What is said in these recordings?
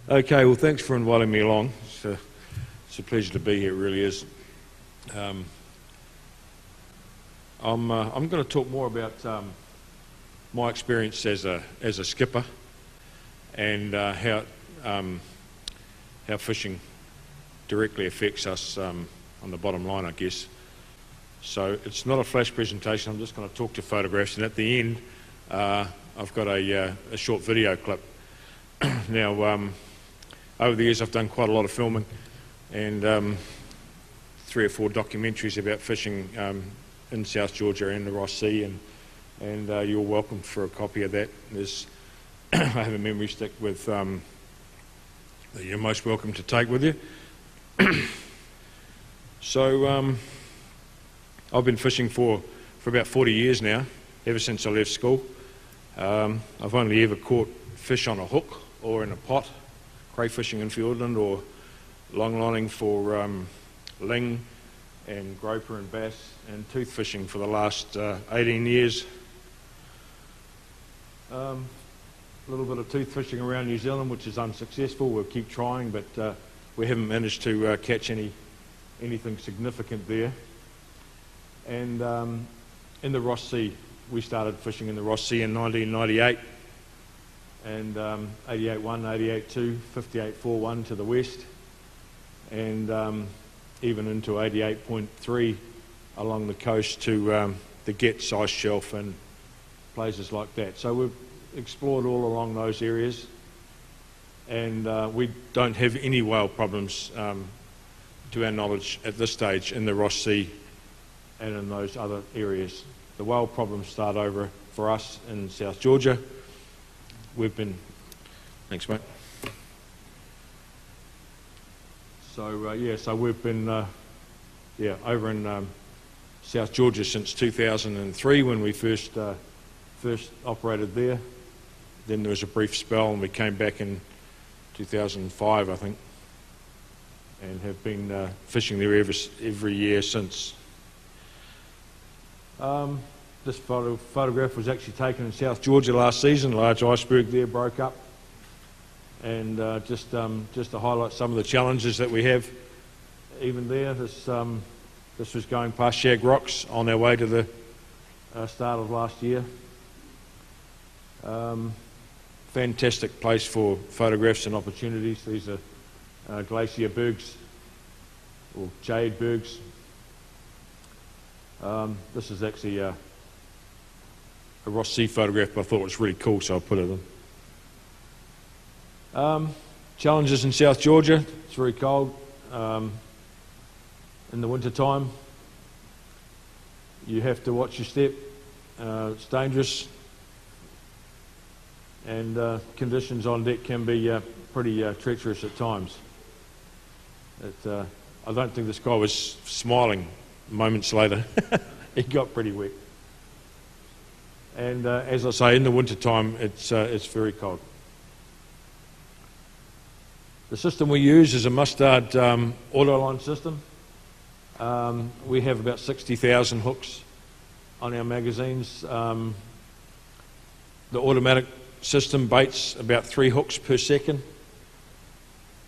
Okay, well, thanks for inviting me along. It's a pleasure to be here, it really is. I'm going to talk more about my experience as a skipper and how fishing directly affects us on the bottom line, I guess. So it's not a flash presentation. I'm just going to talk to photographs, and at the end, I've got a short video clip. Now, over the years, I've done quite a lot of filming and 3 or 4 documentaries about fishing in South Georgia and the Ross Sea, and you're welcome for a copy of that. I have a memory stick with that you're most welcome to take with you. So I've been fishing for about 40 years now, ever since I left school. I've only ever caught fish on a hook or in a pot, crayfishing in Fiordland, or longlining for ling and groper and bass, and tooth fishing for the last 18 years. A little bit of tooth fishing around New Zealand, which is unsuccessful. We'll keep trying, but we haven't managed to catch anything significant there. And in the Ross Sea, we started fishing in the Ross Sea in 1998, and 88.1, 88.2, 58.41 to the west, and even into 88.3 along the coast to the Getz ice shelf and places like that. So we've explored all along those areas, and we don't have any whale problems to our knowledge at this stage in the Ross Sea and in those other areas. The whale problems start over for us in South Georgia. Thanks, mate. So so we've been over in South Georgia since 2003 when we first operated there. Then there was a brief spell, and we came back in 2005, I think, and have been fishing there every year since. This photograph was actually taken in South Georgia last season. A large iceberg there broke up, and just to highlight some of the challenges that we have even there. This was going past Shag Rocks on our way to the start of last year. Fantastic place for photographs and opportunities. These are glacier bergs, or jade bergs. This is actually a Ross Sea photograph, but I thought it was really cool, so I put it in. Challenges in South Georgia. It's very cold in the winter time. You have to watch your step. It's dangerous, and conditions on deck can be pretty treacherous at times. I don't think this guy was smiling moments later. He got pretty wet. And as I say, in the winter time, it's very cold. The system we use is a Mustard autoline system. We have about 60,000 hooks on our magazines. The automatic system baits about 3 hooks per second.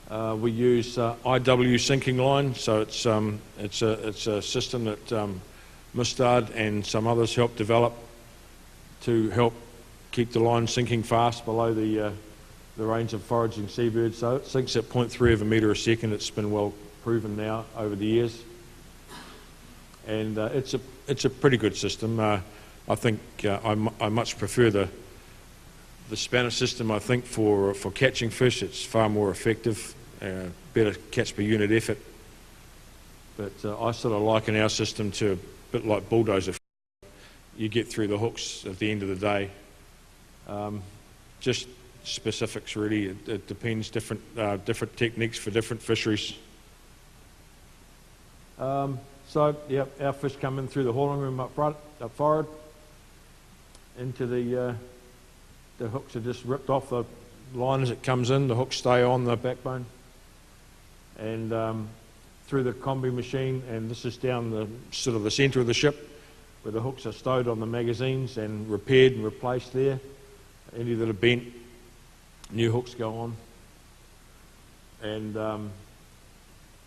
We use IW sinking line, so it's a system that Mustard and some others help develop to help keep the line sinking fast below the range of foraging seabirds. So it sinks at 0.3 of a metre a second. It's been well proven now over the years, and it's a pretty good system. I think I much prefer the spanner system. I think for catching fish, it's far more effective, better catch per unit effort. But I sort of liken our system to a bit like bulldozer. You get through the hooks at the end of the day. Just specifics, really. It depends. Different techniques for different fisheries. So yeah, our fish come in through the hauling room up forward, into the hooks are just ripped off the line as it comes in. The hooks stay on the backbone, and through the combi machine, and this is down the sort of the centre of the ship, where the hooks are stowed on the magazines and repaired and replaced there. Any that are bent, new hooks go on. and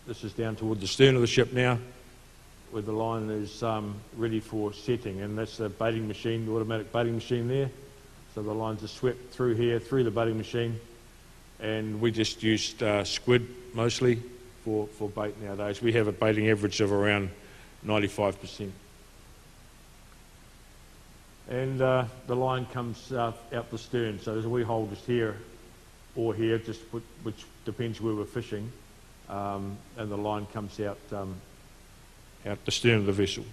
this is down toward the stern of the ship now, where the line is ready for setting, and that's the baiting machine, the automatic baiting machine there. So the lines are swept through here, through the baiting machine, and we just used squid mostly for bait nowadays. We have a baiting average of around 95%. And the line comes out the stern, so there's a wee hole just here or here, just which depends where we're fishing, and the line comes out the stern of the vessel.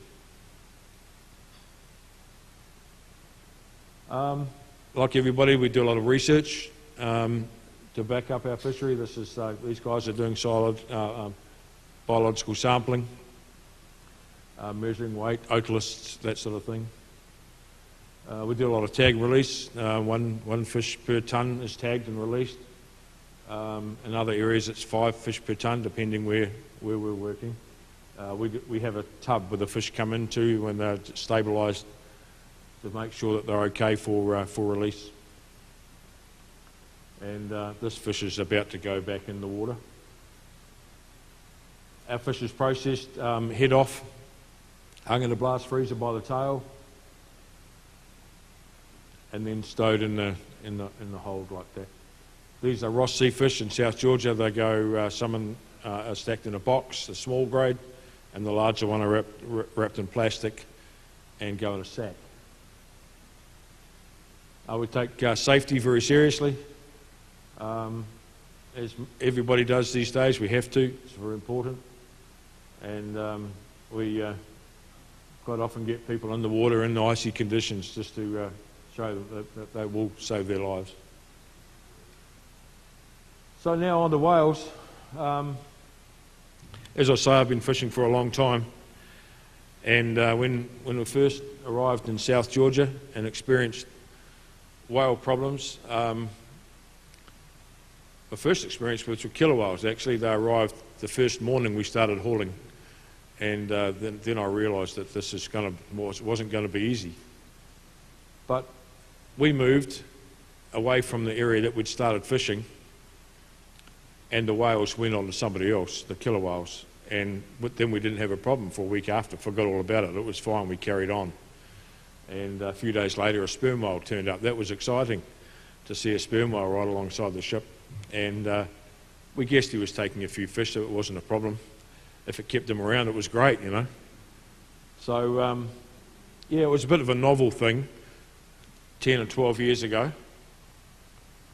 Like everybody, we do a lot of research to back up our fishery. These guys are doing solid biological sampling, measuring weight, otoliths, that sort of thing. We do a lot of tag release. One fish per tonne is tagged and released. In other areas it's 5 fish per tonne, depending where we're working. We have a tub where the fish come into when they're stabilised to make sure that they're okay for release. And this fish is about to go back in the water. Our fish is processed head off, hung in a blast freezer by the tail, and then stowed in the hold like that. These are Ross sea fish in South Georgia. They go, some are stacked in a box, the small grade, and the larger one are wrapped in plastic and go in a sack. We take safety very seriously, as everybody does these days. We have to. It's very important, and we quite often get people in the water in the icy conditions just to show them that they will save their lives. So now on to whales. As I say, I've been fishing for a long time, and when we first arrived in South Georgia and experienced whale problems, my first experience was with killer whales. Actually, they arrived the first morning we started hauling, and then I realised that this wasn't going to be easy. But we moved away from the area that we'd started fishing, and the whales went on to somebody else, the killer whales, and then we didn't have a problem for a week after. Forgot all about it. It was fine. We carried on. And a few days later, a sperm whale turned up. That was exciting to see a sperm whale right alongside the ship. And we guessed he was taking a few fish, so it wasn't a problem. If it kept him around, it was great, you know. So, yeah, it was a bit of a novel thing 10 or 12 years ago.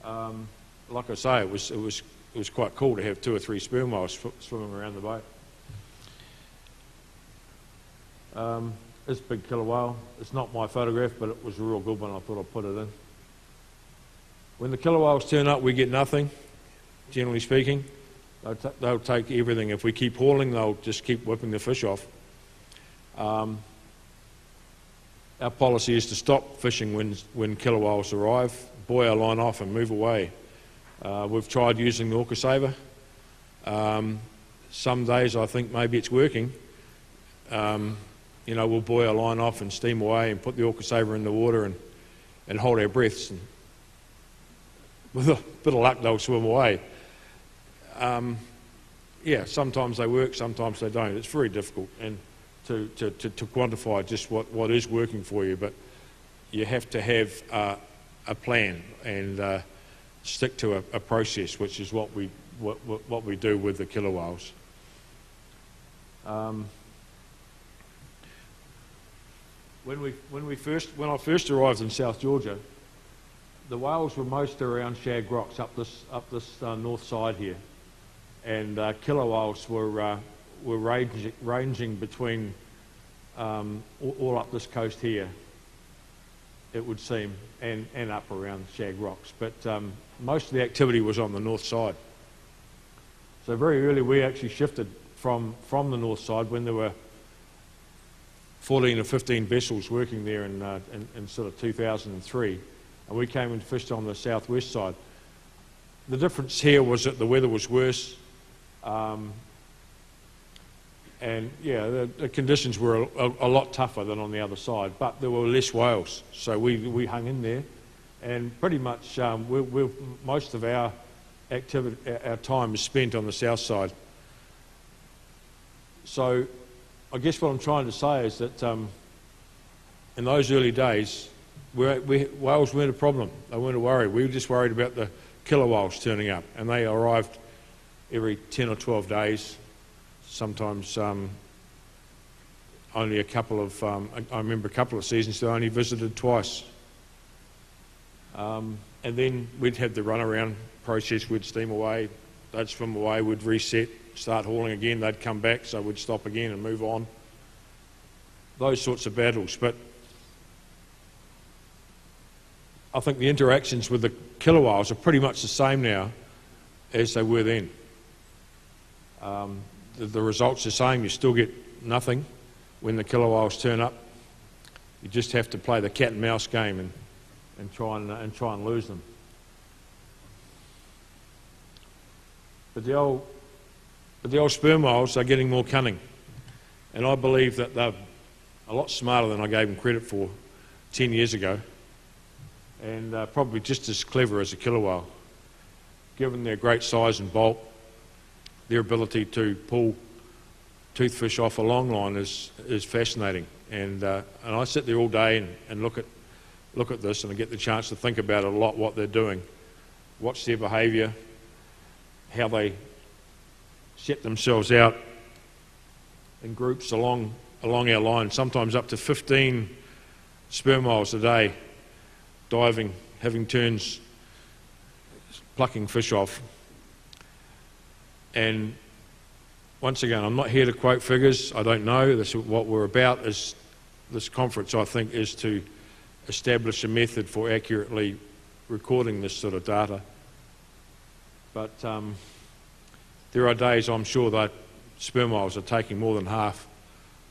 Like I say, it was quite cool to have 2 or 3 sperm whales swimming around the boat. This big killer whale, it's not my photograph, but it was a real good one. I thought I'd put it in. When the killer whales turn up, we get nothing, generally speaking. They'll take everything. If we keep hauling, they'll just keep whipping the fish off. Our policy is to stop fishing when killer whales arrive, buoy our line off and move away. We've tried using the orca saver. Some days I think maybe it's working. You know, we'll buoy our line off and steam away and put the orca saver in the water and hold our breaths. And with a bit of luck, they'll swim away. Yeah, sometimes they work, sometimes they don't. It's very difficult and to quantify just what is working for you, but you have to have a plan and stick to a process, which is what we do with the killer whales. When I first arrived in South Georgia, the whales were most around shag rocks up this north side here, and killer whales were ranging between all up this coast here, it would seem, and up around shag rocks. But most of the activity was on the north side. So very early we actually shifted from the north side when there were 14 or 15 vessels working there in sort of 2003, and we came and fished on the southwest side. The difference here was that the weather was worse, and yeah, the conditions were a lot tougher than on the other side, but there were less whales, so we hung in there, and pretty much most of our our time is spent on the south side. So I guess what I'm trying to say is that in those early days, whales weren't a problem. They weren't a worry. We were just worried about the killer whales turning up, and they arrived every 10 or 12 days, sometimes only a couple of, I remember a couple of seasons they only visited twice. And then we'd have the runaround process. We'd steam away, they'd swim away, we'd reset, start hauling again, they'd come back, so we'd stop again and move on. Those sorts of battles. But I think the interactions with the killer whales are pretty much the same now as they were then. The results are the same. You still get nothing when the killer whales turn up. You just have to play the cat and mouse game and try and lose them. But the old sperm whales are getting more cunning, and I believe that they're a lot smarter than I gave them credit for 10 years ago, and probably just as clever as a killer whale. Given their great size and bulk, their ability to pull toothfish off a long line is fascinating. And I sit there all day and look at this, and I get the chance to think about it a lot, what they're doing, watch their behaviour, how they set themselves out in groups along our line, sometimes up to 15 sperm whales a day, diving, having turns, plucking fish off. And once again, I'm not here to quote figures. I don't know. This is what we're about. Is this conference, I think, is to establish a method for accurately recording this sort of data. But there are days, I'm sure, that sperm whales are taking more than half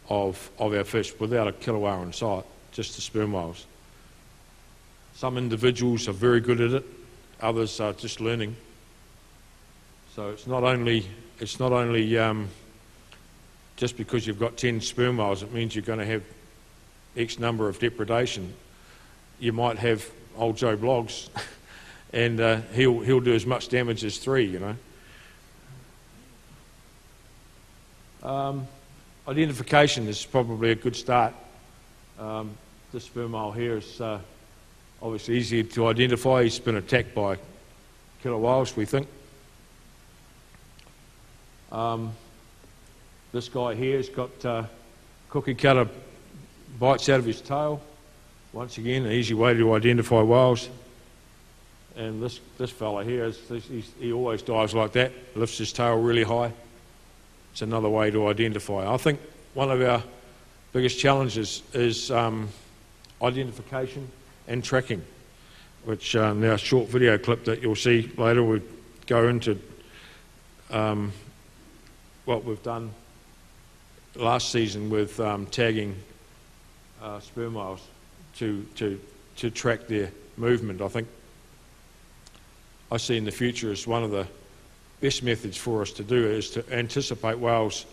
of our fish without a killer whale in sight, just the sperm whales. Some individuals are very good at it, others are just learning. So it's not only just because you've got 10 sperm whales, it means you're going to have X number of depredation. You might have old Joe Bloggs, and he'll do as much damage as 3, you know. Identification is probably a good start. This sperm whale here is obviously easy to identify. He's been attacked by killer whales, we think. This guy here has got cookie cutter bites out of his tail. Once again, an easy way to identify whales. And this fella here, he always dives like that, lifts his tail really high. It's another way to identify. I think one of our biggest challenges is identification and tracking, which now a short video clip that you'll see later will go into what we've done last season with tagging sperm whales to track their movement. I see in the future as one of the best methods for us to do is to anticipate whales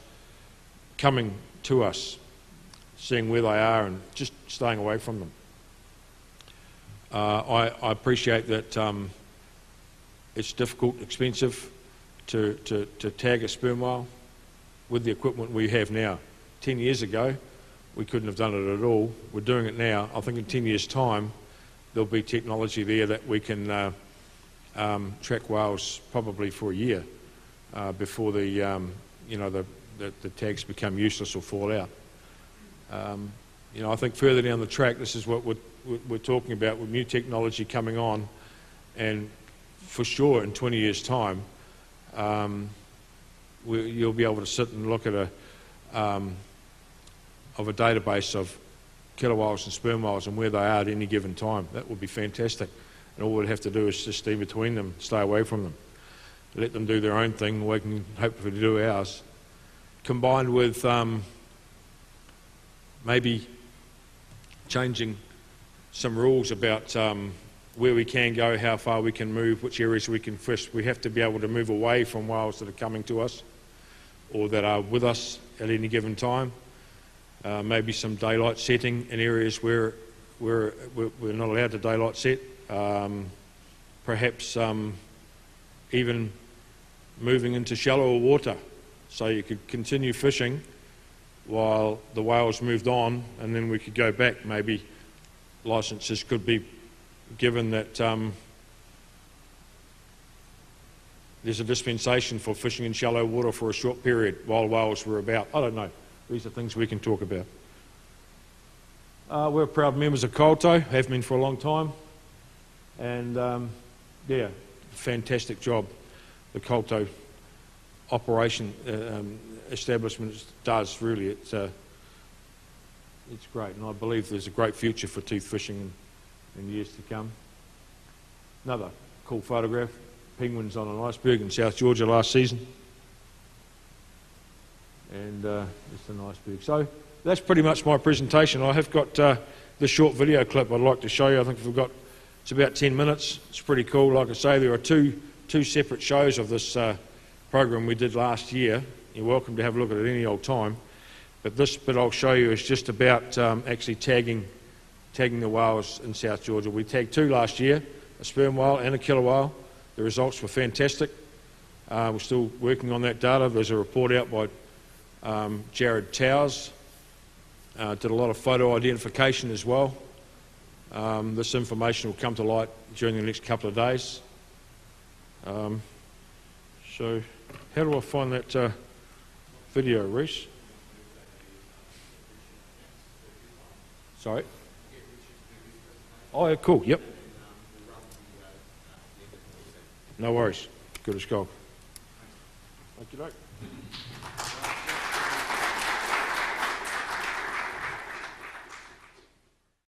coming to us, seeing where they are and just staying away from them. I appreciate that it's difficult, expensive to tag a sperm whale with the equipment we have now. 10 years ago, we couldn't have done it at all. We're doing it now. I think in 10 years' time, there'll be technology there that we can track whales probably for a year before the tags become useless or fall out. I think further down the track, this is what we're talking about with new technology coming on, and for sure in 20 years' time, you'll be able to sit and look at a database of killer whales and sperm whales and where they are at any given time. That would be fantastic. And all we'd have to do is just stay between them, stay away from them, let them do their own thing, we can hopefully do ours. Combined with maybe changing some rules about where we can go, how far we can move, which areas we can fish. We have to be able to move away from whales that are coming to us or that are with us at any given time. Maybe some daylight setting in areas where we're not allowed to daylight set. Perhaps even moving into shallower water, so you could continue fishing while the whales moved on, and then we could go back. Maybe licences could be given that there's a dispensation for fishing in shallow water for a short period while whales were about. I don't know. These are things we can talk about. We're proud members of Colto, have been for a long time, and yeah, fantastic job the Colto operation establishment does. Really, it's great, and I believe there's a great future for tooth fishing in years to come. Another cool photograph, penguins on an iceberg in South Georgia last season, and it's an iceberg. So that's pretty much my presentation. I have got this short video clip I'd like to show you. I think it's about 10 minutes. It's pretty cool. Like I say, there are two separate shows of this program we did last year. You're welcome to have a look at it any old time. But this bit I'll show you is just about actually tagging the whales in South Georgia. We tagged 2 last year, a sperm whale and a killer whale. The results were fantastic. We're still working on that data. There's a report out by Jared Towers. Did a lot of photo identification as well. This information will come to light during the next couple of days. So how do I find that video, Reece? Sorry? Oh, yeah, cool, yep. No worries. Good as gold. Thank you, mate.